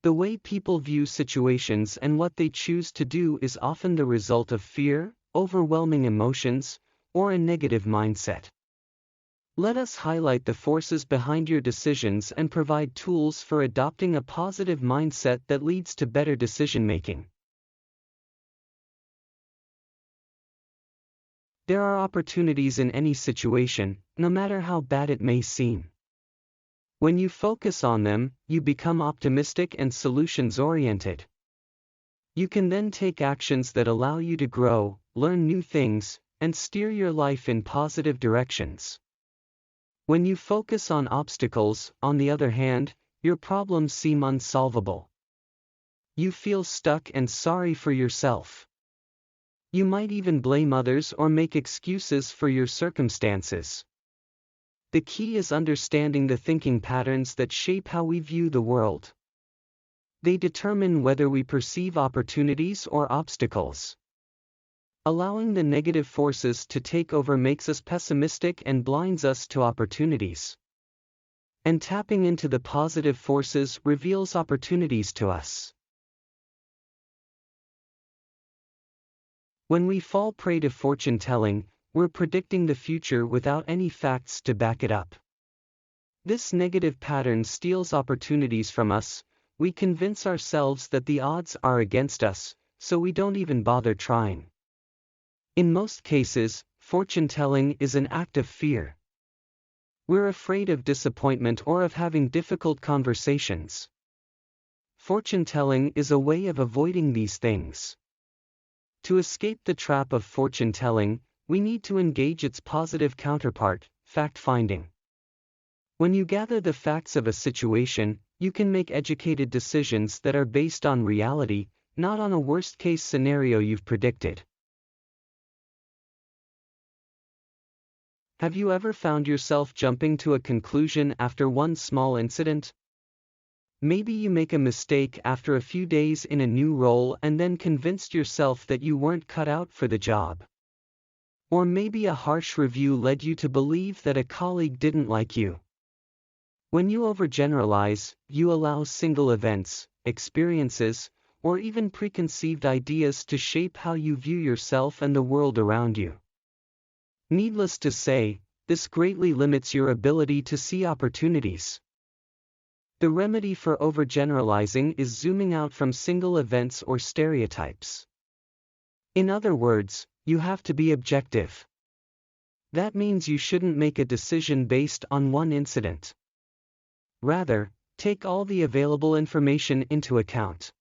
The way people view situations and what they choose to do is often the result of fear, overwhelming emotions, or a negative mindset. Let us highlight the forces behind your decisions and provide tools for adopting a positive mindset that leads to better decision-making. There are opportunities in any situation, no matter how bad it may seem. When you focus on them, you become optimistic and solutions-oriented. You can then take actions that allow you to grow, learn new things, and steer your life in positive directions. When you focus on obstacles, on the other hand, your problems seem unsolvable. You feel stuck and sorry for yourself. You might even blame others or make excuses for your circumstances. The key is understanding the thinking patterns that shape how we view the world. They determine whether we perceive opportunities or obstacles. Allowing the negative forces to take over makes us pessimistic and blinds us to opportunities. And tapping into the positive forces reveals opportunities to us. When we fall prey to fortune-telling, we're predicting the future without any facts to back it up. This negative pattern steals opportunities from us. We convince ourselves that the odds are against us, so we don't even bother trying. In most cases, fortune-telling is an act of fear. We're afraid of disappointment or of having difficult conversations. Fortune-telling is a way of avoiding these things. To escape the trap of fortune-telling, we need to engage its positive counterpart, fact-finding. When you gather the facts of a situation, you can make educated decisions that are based on reality, not on a worst-case scenario you've predicted. Have you ever found yourself jumping to a conclusion after one small incident? Maybe you make a mistake after a few days in a new role and then convinced yourself that you weren't cut out for the job. Or maybe a harsh review led you to believe that a colleague didn't like you. When you overgeneralize, you allow single events, experiences, or even preconceived ideas to shape how you view yourself and the world around you. Needless to say, this greatly limits your ability to see opportunities. The remedy for overgeneralizing is zooming out from single events or stereotypes. In other words, you have to be objective. That means you shouldn't make a decision based on one incident. Rather, take all the available information into account.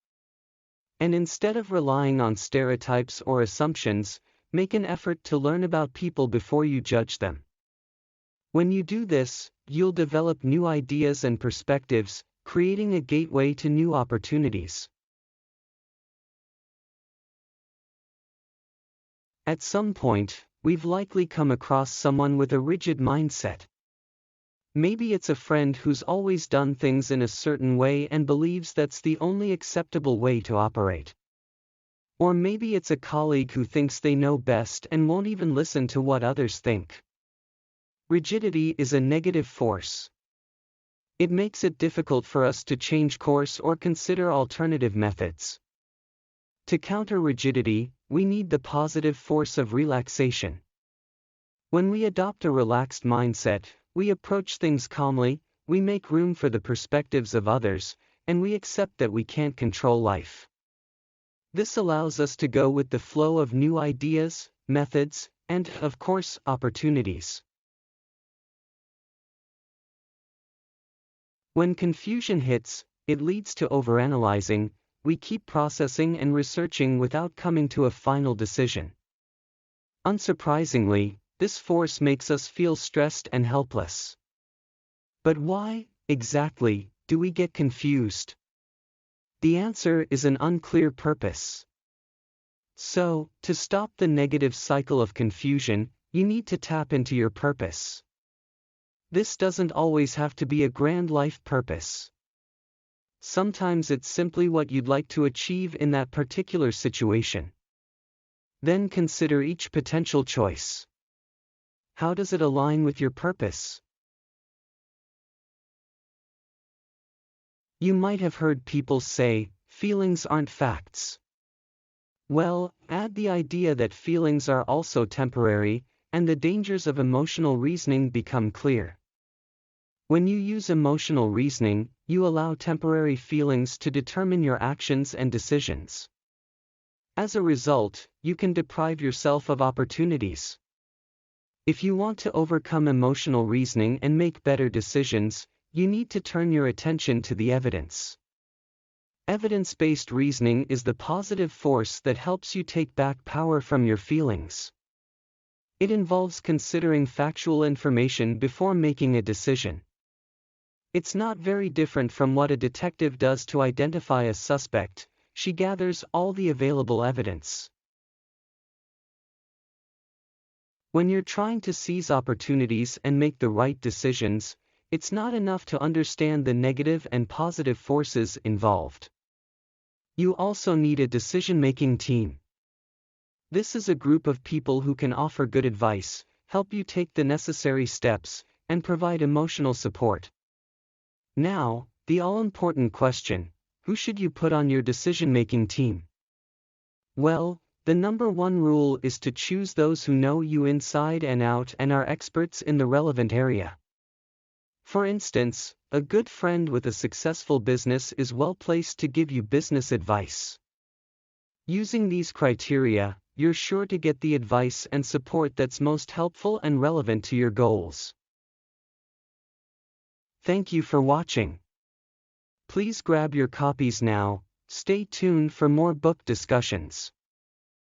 And instead of relying on stereotypes or assumptions, make an effort to learn about people before you judge them. When you do this, you'll develop new ideas and perspectives, creating a gateway to new opportunities. At some point, we've likely come across someone with a rigid mindset. Maybe it's a friend who's always done things in a certain way and believes that's the only acceptable way to operate. Or maybe it's a colleague who thinks they know best and won't even listen to what others think. Rigidity is a negative force. It makes it difficult for us to change course or consider alternative methods. To counter rigidity, we need the positive force of relaxation. When we adopt a relaxed mindset, we approach things calmly, we make room for the perspectives of others, and we accept that we can't control life. This allows us to go with the flow of new ideas, methods, and, of course, opportunities. When confusion hits, it leads to overanalyzing. We keep processing and researching without coming to a final decision. Unsurprisingly, this force makes us feel stressed and helpless. But why, exactly, do we get confused? The answer is an unclear purpose. So, to stop the negative cycle of confusion, you need to tap into your purpose. This doesn't always have to be a grand life purpose. Sometimes it's simply what you'd like to achieve in that particular situation. Then consider each potential choice. How does it align with your purpose? You might have heard people say, feelings aren't facts. Well, add the idea that feelings are also temporary, and the dangers of emotional reasoning become clear. When you use emotional reasoning, you allow temporary feelings to determine your actions and decisions. As a result, you can deprive yourself of opportunities. If you want to overcome emotional reasoning and make better decisions, you need to turn your attention to the evidence. Evidence-based reasoning is the positive force that helps you take back power from your feelings. It involves considering factual information before making a decision. It's not very different from what a detective does to identify a suspect. She gathers all the available evidence. When you're trying to seize opportunities and make the right decisions, it's not enough to understand the negative and positive forces involved. You also need a decision-making team. This is a group of people who can offer good advice, help you take the necessary steps, and provide emotional support. Now, the all-important question: who should you put on your decision-making team? Well, the number one rule is to choose those who know you inside and out and are experts in the relevant area. For instance, a good friend with a successful business is well placed to give you business advice. Using these criteria, you're sure to get the advice and support that's most helpful and relevant to your goals. Thank you for watching. Please grab your copies now. Stay tuned for more book discussions.